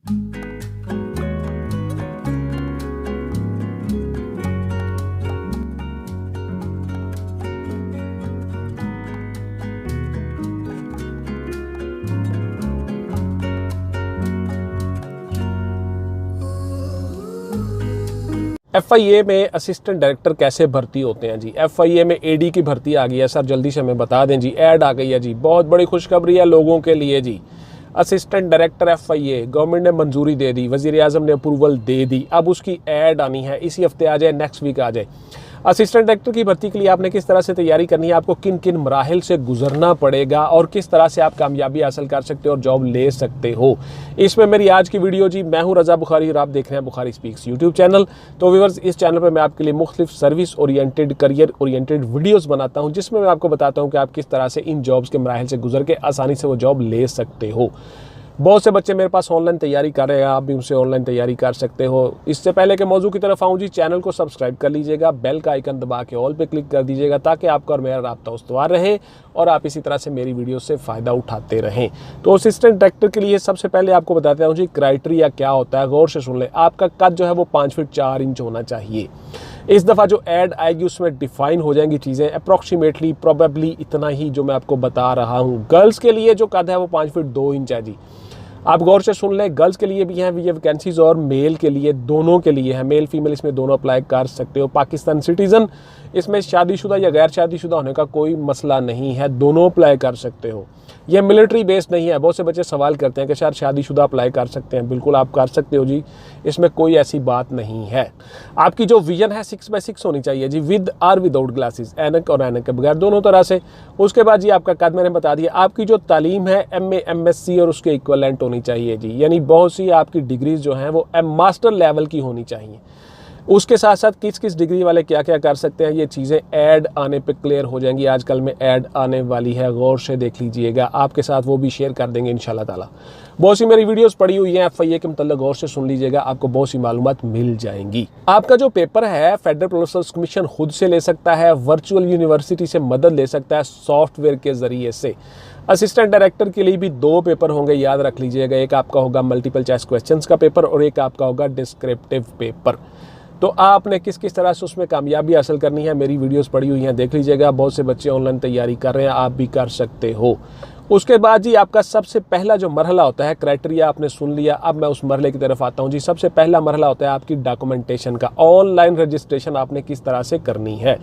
FIA में assistant director कैसे भर्ती होते हैं जी। FIA में AD की भर्ती आ गई है सर, जल्दी से हमें बता दें जी। ऐड आ गई है जी, बहुत बड़ी खुशखबरी है लोगों के लिए जी। असिस्टेंट डायरेक्टर FIA गवर्नमेंट ने मंजूरी दे दी, वज़ीर आज़म ने अप्रूवल दे दी, अब उसकी ऐड आनी है। इसी हफ्ते आ जाए, नेक्स्ट वीक आ जाए। असिस्टेंट डायरेक्टर की भर्ती के लिए आपने किस तरह से तैयारी करनी है, आपको किन किन मराहिल से गुजरना पड़ेगा और किस तरह से आप कामयाबी हासिल कर सकते हो और जॉब ले सकते हो, इसमें मेरी आज की वीडियो जी। मैं हूं रज़ा बुखारी और आप देख रहे हैं बुखारी स्पीक्स यूट्यूब चैनल। तो व्यूअर्स, इस चैनल पर मैं आपके लिए मुख्तलिफ service oriented, career oriented videos बनाता हूँ, जिसमें मैं आपको बताता हूँ कि आप किस तरह से इन जॉब्स के मराहिल से गुजर के आसानी से वो जॉब ले सकते हो। बहुत से बच्चे मेरे पास ऑनलाइन तैयारी कर रहे हैं, आप भी उनसे ऑनलाइन तैयारी कर सकते हो। इससे पहले के मौजू की तरफ आऊँ जी, चैनल को सब्सक्राइब कर लीजिएगा, बेल का आइकन दबा के ऑल पे क्लिक कर दीजिएगा, ताकि आपका और मेरा राब्ता उस्तवार रहे और आप इसी तरह से मेरी वीडियो से फ़ायदा उठाते रहें। तो असिस्टेंट डायरेक्टर के लिए सबसे पहले आपको बताते हूँ जी, क्राइटेरिया क्या होता है। गौर से सुन लें, आपका कद जो है वो 5 फीट 4 इंच होना चाहिए। इस दफ़ा जो ऐड आएगी उसमें डिफाइन हो जाएंगी चीज़ें, अप्रॉक्सीमेटली प्रोबेबली इतना ही जो मैं आपको बता रहा हूँ। गर्ल्स के लिए जो कद है वो 5 फीट 2 इंच है जी। आप गौर से सुन लें, गर्ल्स के लिए भी हैं ये वैकेंसीज और मेल के लिए, दोनों के लिए है। मेल फीमेल इसमें दोनों अप्लाई कर सकते हो। पाकिस्तान सिटीज़न, इसमें शादीशुदा या गैर शादीशुदा होने का कोई मसला नहीं है, दोनों अप्लाई कर सकते हो। ये मिलिट्री बेस्ड नहीं है। बहुत से बच्चे सवाल करते हैं कि सर शादीशुदा अप्लाई कर सकते हैं। बिल्कुल आप कर सकते हो जी, इसमें कोई ऐसी बात नहीं है। आपकी जो विजन है 6x6 होनी चाहिए जी, विद और विदाउट ग्लासेस, ऐनक और ऐनक के बगैर, दोनों तरह से। उसके बाद जी आपका कद मैंने बता दिया। आपकी जो तालीम है MA MSc और उसके इक्वलेंट होनी चाहिए जी, यानी बहुत सी आपकी डिग्रीज जो हैं वो मास्टर लेवल की होनी चाहिए। उसके साथ साथ किस किस डिग्री वाले क्या क्या कर सकते हैं, ये चीज़ें ऐड आने पे क्लियर हो जाएंगी। आजकल में ऐड आने वाली है, गौर से देख लीजिएगा, आपके साथ वो भी शेयर कर देंगे इंशाल्लाह ताला। बहुत सी मेरी वीडियोस पड़ी हुई हैं FIA के मतलब, गौर से सुन लीजिएगा, आपको बहुत सी मालूमात मिल जाएंगी। आपका जो पेपर है फेडरल पब्लिक सर्विस कमीशन खुद से ले सकता है, वर्चुअल यूनिवर्सिटी से मदद ले सकता है सॉफ्टवेयर के ज़रिए से। असिस्टेंट डायरेक्टर के लिए भी 2 पेपर होंगे, याद रख लीजिएगा। एक आपका होगा मल्टीपल चॉइस क्वेश्चंस का पेपर और एक आपका होगा डिस्क्रिप्टिव पेपर। तो आपने किस किस तरह से उसमें कामयाबी हासिल करनी है, मेरी वीडियोस पड़ी हुई हैं, देख लीजिएगा। बहुत से बच्चे ऑनलाइन तैयारी कर रहे हैं, आप भी कर सकते हो। उसके बाद जी आपका सबसे पहला जो मरहला होता है, क्राइटेरिया आपने सुन लिया, अब मैं उस मरहले की तरफ आता हूँ जी। सबसे पहला मरहला होता है आपकी डॉक्यूमेंटेशन का। ऑनलाइन रजिस्ट्रेशन आपने किस तरह से करनी है।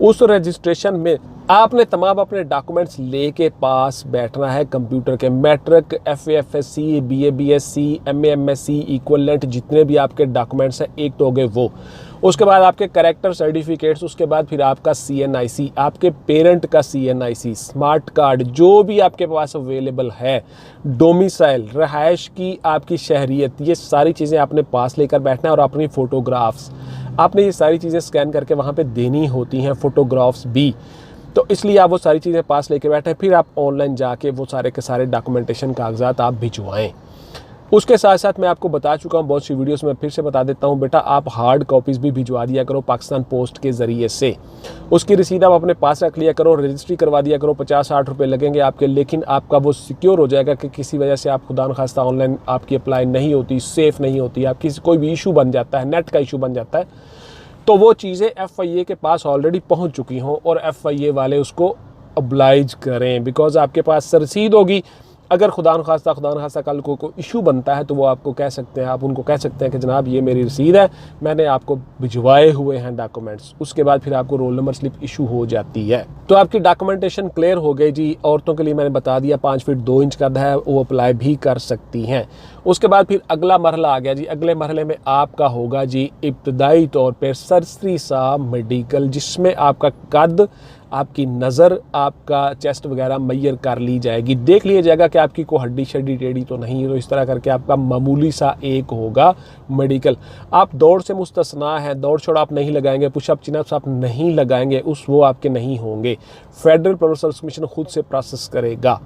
उस रजिस्ट्रेशन में आपने तमाम अपने डॉक्यूमेंट्स लेके पास बैठना है कंप्यूटर के। Matric, FA FSC, BA BSc, MA MSc, equivalent, जितने भी आपके डॉक्यूमेंट्स हैं, एक तो हो गए वो। उसके बाद आपके करेक्टर सर्टिफिकेट्स, उसके बाद फिर आपका CNIC, आपके पेरेंट का CNIC, स्मार्ट कार्ड, जो भी आपके पास अवेलेबल है, डोमिसाइल, रहायश की आपकी शहरियत, ये सारी चीज़ें आपने पास लेकर बैठना है। और अपनी फ़ोटोग्राफ्स आपने ये सारी चीज़ें स्कैन करके वहाँ पे देनी होती हैं, फ़ोटोग्राफ्स भी। तो इसलिए आप वो सारी चीज़ें पास लेके बैठे, फिर आप ऑनलाइन जाके वो सारे के सारे डॉक्यूमेंटेशन कागजात आप भिजवाएँ। उसके साथ साथ मैं आपको बता चुका हूँ बहुत सी वीडियोस में, फिर से बता देता हूँ बेटा, आप हार्ड कॉपीज़ भी भिजवा दिया करो पाकिस्तान पोस्ट के ज़रिए से। उसकी रसीद आप अपने पास रख लिया करो, रजिस्ट्री करवा दिया करो। 50-60 रुपये लगेंगे आपके, लेकिन आपका वो सिक्योर हो जाएगा कि किसी वजह से आप खुदा न खास्ता ऑनलाइन आपकी अप्लाई नहीं होती, सेफ़ नहीं होती, आप किसी कोई भी इशू बन जाता है, नेट का इशू बन जाता है, तो वो चीज़ें FIA के पास ऑलरेडी पहुंच चुकी हों और FIA वाले उसको ऑब्लाइज करें, बिकॉज आपके पास रसीद होगी। अगर खुदा न खास्ता कल को कोई इशू बनता है तो वो आपको कह सकते हैं, आप उनको कह सकते हैं कि जनाब ये मेरी रसीद है, मैंने आपको भिजवाए हुए हैं डॉक्यूमेंट्स। उसके बाद फिर आपको रोल नंबर स्लिप इशू हो जाती है। तो आपकी डॉक्यूमेंटेशन क्लियर हो गई जी। औरतों के लिए मैंने बता दिया 5 फीट 2 इंच कद है, वो अप्लाई भी कर सकती हैं। उसके बाद फिर अगला मरहला आ गया जी। अगले मरहले में आपका होगा जी इब्तदाई तौर पर सरसरी सा मेडिकल, जिसमें आपका कद, आपकी नज़र, आपका चेस्ट वगैरह मैयर कर ली जाएगी, देख लिया जाएगा कि आपकी कोई हड्डी शड्डी टेढ़ी तो नहीं है। तो इस तरह करके आपका मामूली सा एक होगा मेडिकल। आप दौड़ से मुस्तस्ना है, दौड़ छोड़ आप नहीं लगाएंगे, पुशअप चिनअप्स आप नहीं लगाएंगे, वो आपके नहीं होंगे। फेडरल पब्लिक सर्विस कमीशन खुद से प्रोसेस करेगा।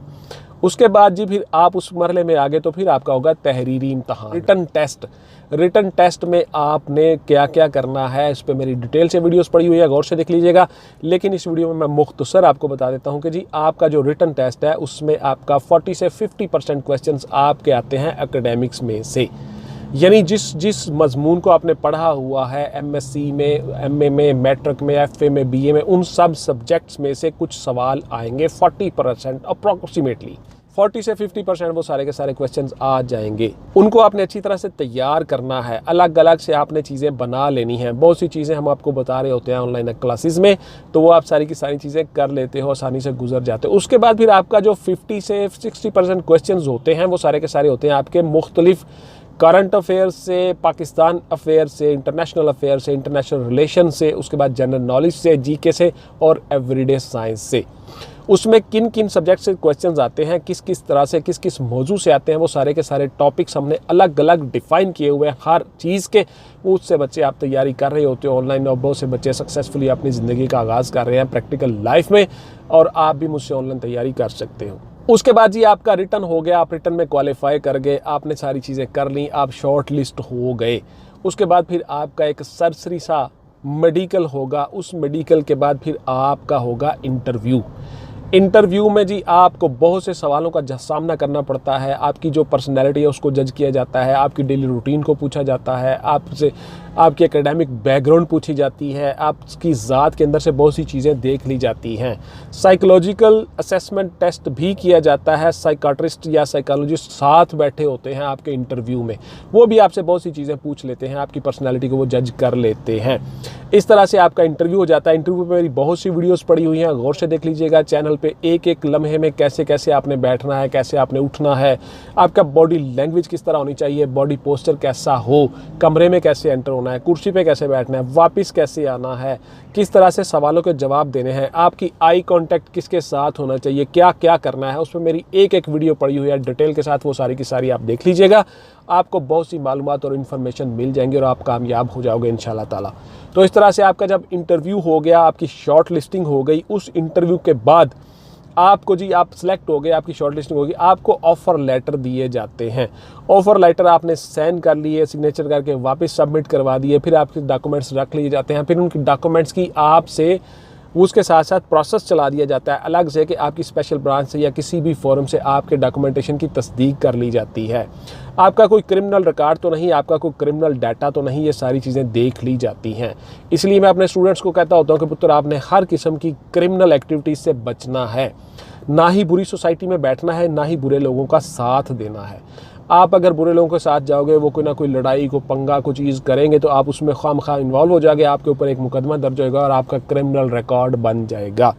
उसके बाद जी फिर आप उस मरहले में आगे तो फिर आपका होगा तहरीरी इम्तहान, रिटन टेस्ट। रिटन टेस्ट में आपने क्या क्या करना है इस पर मेरी डिटेल से वीडियोस पड़ी हुई है, गौर से देख लीजिएगा। लेकिन इस वीडियो में मैं मुख्तसर आपको बता देता हूं कि जी आपका जो रिटन टेस्ट है उसमें आपका 40 से 50% क्वेश्चंस आपके आते हैं एकेडमिक्स में से, यानी जिस मजमून को आपने पढ़ा हुआ है एमएससी में, एमए में, मैट्रिक में, एफए में, बीए में, उन सब सब्जेक्ट्स में से कुछ सवाल आएंगे 40% अप्रॉक्सीमेटली। 40 से 50% वो सारे के सारे क्वेश्चंस आ जाएंगे। उनको आपने अच्छी तरह से तैयार करना है, अलग अलग से आपने चीज़ें बना लेनी हैं। बहुत सी चीज़ें हम आपको बता रहे होते हैं ऑनलाइन क्लासेस में, तो वो आप सारी की सारी चीज़ें कर लेते हो, आसानी से गुजर जाते हो। उसके बाद फिर आपका जो 50 से 60% क्वेश्चंस होते हैं वो सारे के सारे होते हैं आपके मुख्तलिफ करंट अफेयर से, पाकिस्तान अफेयर से, इंटरनेशनल अफेयर से, इंटरनेशनल रिलेशन से, उसके बाद जनरल नॉलेज से, जीके से और एवरीडे साइंस से। उसमें किन किन सब्जेक्ट से क्वेश्चंस आते हैं, किस किस तरह से, किस किस मौजू से आते हैं, वो सारे के सारे टॉपिक्स हमने अलग अलग डिफ़ाइन किए हुए हैं हर चीज़ के। उससे बच्चे आप तैयारी कर रहे होते हो ऑनलाइन, और बहुत से बच्चे सक्सेसफुली अपनी ज़िंदगी का आगाज़ कर रहे हैं प्रैक्टिकल लाइफ में, और आप भी मुझसे ऑनलाइन तैयारी कर सकते हो। उसके बाद जी आपका रिटर्न हो गया, आप रिटर्न में क्वालिफाई कर गए, आपने सारी चीज़ें कर ली, आप शॉर्ट लिस्ट हो गए। उसके बाद फिर आपका एक सरसरी सा मेडिकल होगा, उस मेडिकल के बाद फिर आपका होगा इंटरव्यू। इंटरव्यू में जी आपको बहुत से सवालों का सामना करना पड़ता है। आपकी जो पर्सनैलिटी है उसको जज किया जाता है, आपकी डेली रूटीन को पूछा जाता है, आपसे आपकी एकेडमिक बैकग्राउंड पूछी जाती है, आपकी ज़ात के अंदर से बहुत सी चीज़ें देख ली जाती हैं। साइकोलॉजिकल असेसमेंट टेस्ट भी किया जाता है, साइकाट्रिस्ट या साइकोलॉजिस्ट साथ बैठे होते हैं आपके इंटरव्यू में, वो भी आपसे बहुत सी चीज़ें पूछ लेते हैं, आपकी पर्सनैलिटी को वो जज कर लेते हैं। इस तरह से आपका इंटरव्यू हो जाता है। इंटरव्यू पर मेरी बहुत सी वीडियोस पड़ी हुई हैं, गौर से देख लीजिएगा चैनल पे। एक एक लम्हे में कैसे कैसे आपने बैठना है, कैसे आपने उठना है, आपका बॉडी लैंग्वेज किस तरह होनी चाहिए, बॉडी पोस्चर कैसा हो, कमरे में कैसे एंटर होना है, कुर्सी पे कैसे बैठना है, वापस कैसे आना है, किस तरह से सवालों के जवाब देने हैं, आपकी आई कांटेक्ट किसके साथ होना चाहिए, क्या क्या करना है, उसमें मेरी एक एक वीडियो पड़ी हुई है डिटेल के साथ, वो सारी की सारी आप देख लीजिएगा। आपको बहुत सी मालूमात और इन्फॉर्मेशन मिल जाएंगी और आप कामयाब हो जाओगे इंशाल्लाह ताला। तो इस तरह से आपका जब इंटरव्यू हो गया, आपकी शॉर्ट लिस्टिंग हो गई, उस इंटरव्यू के बाद आपको जी आप सिलेक्ट हो गए, आपकी शॉर्ट लिस्टिंग होगी, आपको ऑफ़र लेटर दिए जाते हैं। ऑफ़र लेटर आपने साइन कर लिए, सिग्नेचर करके वापस सबमिट करवा दिए, फिर आपके डॉक्यूमेंट्स रख लिए जाते हैं, फिर उनकी डॉक्यूमेंट्स की आपसे उसके साथ साथ प्रोसेस चला दिया जाता है अलग से कि आपकी स्पेशल ब्रांच से या किसी भी फॉर्म से आपके डॉक्यूमेंटेशन की तस्दीक कर ली जाती है। आपका कोई क्रिमिनल रिकॉर्ड तो नहीं, आपका कोई क्रिमिनल डाटा तो नहीं, ये सारी चीज़ें देख ली जाती हैं। इसलिए मैं अपने स्टूडेंट्स को कहता होता हूँ कि पुत्र आपने हर किस्म की क्रिमिनल एक्टिविटीज़ से बचना है, ना ही बुरी सोसाइटी में बैठना है, ना ही बुरे लोगों का साथ देना है। आप अगर बुरे लोगों के साथ जाओगे, वो कोई ना कोई लड़ाई को पंगा को चीज़ करेंगे तो आप उसमें खामखा इन्वॉल्व हो जाओगे, आपके ऊपर एक मुकदमा दर्ज होगा और आपका क्रिमिनल रिकॉर्ड बन जाएगा।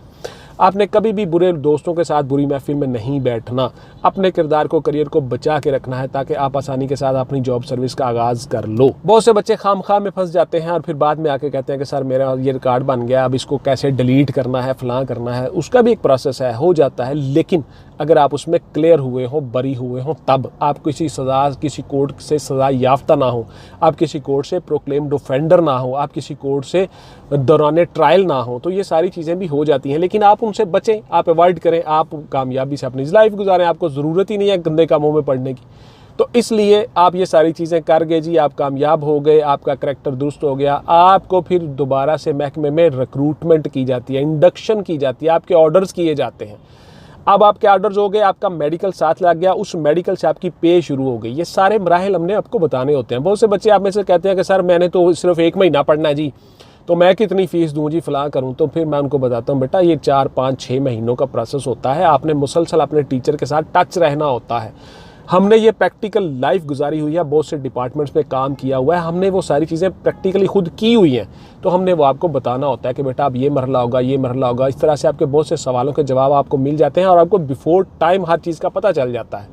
आपने कभी भी बुरे दोस्तों के साथ बुरी महफिल में नहीं बैठना, अपने किरदार को, करियर को बचा के रखना है ताकि आप आसानी के साथ अपनी जॉब सर्विस का आगाज़ कर लो। बहुत से बच्चे खामखा में फंस जाते हैं और फिर बाद में आके कहते हैं कि सर मेरा ये रिकॉर्ड बन गया, अब इसको कैसे डिलीट करना है, फलां करना है। उसका भी एक प्रोसेस है, हो जाता है, लेकिन अगर आप उसमें क्लियर हुए हो, बरी हुए हो, तब आप किसी सज़ा, किसी कोर्ट से सज़ा याफ्ता ना हो, आप किसी कोर्ट से प्रोक्लेम्ड ऑफेंडर ना हो, आप किसी कोर्ट से दौरान ट्रायल ना हो, तो ये सारी चीज़ें भी हो जाती हैं। लेकिन आप उनसे बचें, आप अवॉइड करें, आप कामयाबी से अपनी लाइफ गुजारें। आपको ज़रूरत ही नहीं है गंदे कामों में पढ़ने की। तो इसलिए आप ये सारी चीज़ें कर गए जी, आप कामयाब हो गए, आपका करैक्टर दुरुस्त हो गया, आपको फिर दोबारा से महकमे में रिक्रूटमेंट की जाती है, इंडक्शन की जाती है, आपके ऑर्डर्स किए जाते हैं। अब आपके ऑर्डर्स हो गए, आपका मेडिकल साथ लग गया, उस मेडिकल से आपकी पे शुरू हो गई। ये सारे मराहिल हमने आपको बताने होते हैं। बहुत से बच्चे आप में से कहते हैं कि सर मैंने तो सिर्फ 1 महीना पढ़ना है जी, तो मैं कितनी फ़ीस दूँ जी, फ़लाँ करूँ। तो फिर मैं उनको बताता हूँ बेटा ये 4, 5, 6 महीनों का प्रोसेस होता है, आपने मुसलसल अपने टीचर के साथ टच रहना होता है। हमने ये प्रैक्टिकल लाइफ गुजारी हुई है, बहुत से डिपार्टमेंट्स में काम किया हुआ है, हमने वो सारी चीज़ें प्रैक्टिकली खुद की हुई हैं, तो हमने वो आपको बताना होता है कि बेटा अब ये मरला होगा, ये मरला होगा। इस तरह से आपके बहुत से सवालों के जवाब आपको मिल जाते हैं और आपको बिफोर टाइम हर चीज़ का पता चल जाता है,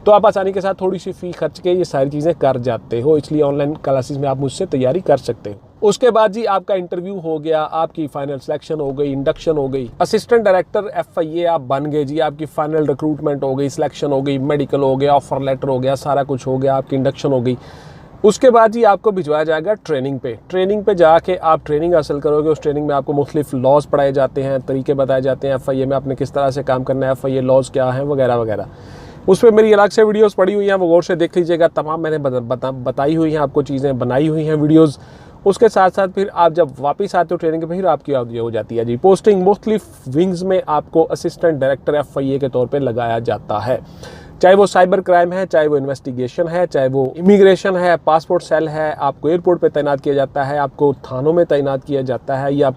तो आप आसानी के साथ थोड़ी सी फ़ी खर्च के ये सारी चीज़ें कर जाते हो। इसलिए ऑनलाइन क्लासेस में आप मुझसे तैयारी कर सकते हो। उसके बाद जी आपका इंटरव्यू हो गया, आपकी फाइनल सिलेक्शन हो गई, इंडक्शन हो गई, असिस्टेंट डायरेक्टर FIA आप बन गए जी, आपकी फाइनल रिक्रूटमेंट हो गई, सिलेक्शन हो गई, मेडिकल हो गया, ऑफर लेटर हो गया, सारा कुछ हो गया, आपकी इंडक्शन हो गई। उसके बाद जी आपको भिजवाया जाएगा ट्रेनिंग पे। ट्रेनिंग पे जाके आप ट्रेनिंग हासिल करोगे। उस ट्रेनिंग में आपको मुख्तलिफ लॉज पढ़ाए जाते हैं, तरीके बताए जाते हैं FIA में आपने किस तरह से काम करना है, FIA लॉज क्या हैं वगैरह वगैरह। उस पर मेरी अलग से वीडियोस पड़ी हुई हैं, वो गौर से देख लीजिएगा। तमाम मैंने बताई हुई हैं आपको, चीज़ें बनाई हुई हैं वीडियोज़। उसके साथ साथ फिर आप जब वापस आते हो ट्रेनिंग पे, फिर आपकी ये हो जाती है जी पोस्टिंग। मुख्तलिफ विंग्स में आपको असिस्टेंट डायरेक्टर FIA के तौर पे लगाया जाता है, चाहे वो साइबर क्राइम है, चाहे वो इन्वेस्टिगेशन है, चाहे वो इमिग्रेशन है, पासपोर्ट सेल है। आपको एयरपोर्ट पे तैनात किया जाता है, आपको थानों में तैनात किया जाता है, या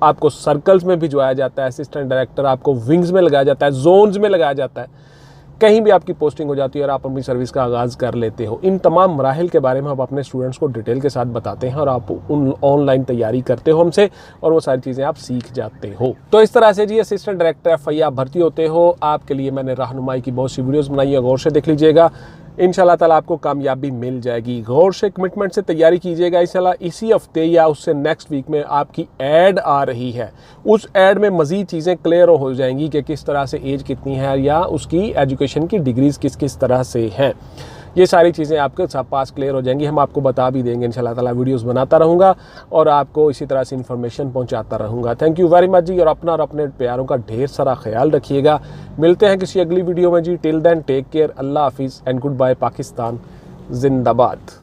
आपको सर्कल्स में भिजवाया जाता है। असिस्टेंट डायरेक्टर आपको विंग्स में लगाया जाता है, जोन्स में लगाया जाता है, कहीं भी आपकी पोस्टिंग हो जाती है और आप अपनी सर्विस का आगाज़ कर लेते हो। इन तमाम मराहिल के बारे में हम अपने स्टूडेंट्स को डिटेल के साथ बताते हैं और आप उन ऑनलाइन तैयारी करते हो हमसे, और वो सारी चीज़ें आप सीख जाते हो। तो इस तरह से जी असिस्टेंट डायरेक्टर FIA आप भर्ती होते हो। आपके लिए मैंने रहनुमाई की बहुत सी वीडियोज़ बनाई है, गौर से देख लीजिएगा। इंशाल्लाह ताला आपको कामयाबी मिल जाएगी। गौर से कमिटमेंट से तैयारी कीजिएगा। इंशाल्लाह इसी हफ्ते या उससे नेक्स्ट वीक में आपकी ऐड आ रही है। उस ऐड में मज़ीद चीज़ें क्लियर हो जाएंगी कि किस तरह से एज कितनी है या उसकी एजुकेशन की डिग्रीज़ किस किस तरह से हैं। ये सारी चीज़ें आपके पास क्लियर हो जाएंगी, हम आपको बता भी देंगे। इंशाल्लाह ताला वीडियोस बनाता रहूँगा और आपको इसी तरह से इन्फॉर्मेशन पहुँचाता रहूँगा। थैंक यू वेरी मच जी, और अपना और अपने प्यारों का ढेर सारा ख्याल रखिएगा। मिलते हैं किसी अगली वीडियो में जी। टिल देन टेक केयर, अल्लाह हाफिज़ एंड गुड बाय। पाकिस्तान जिंदाबाद।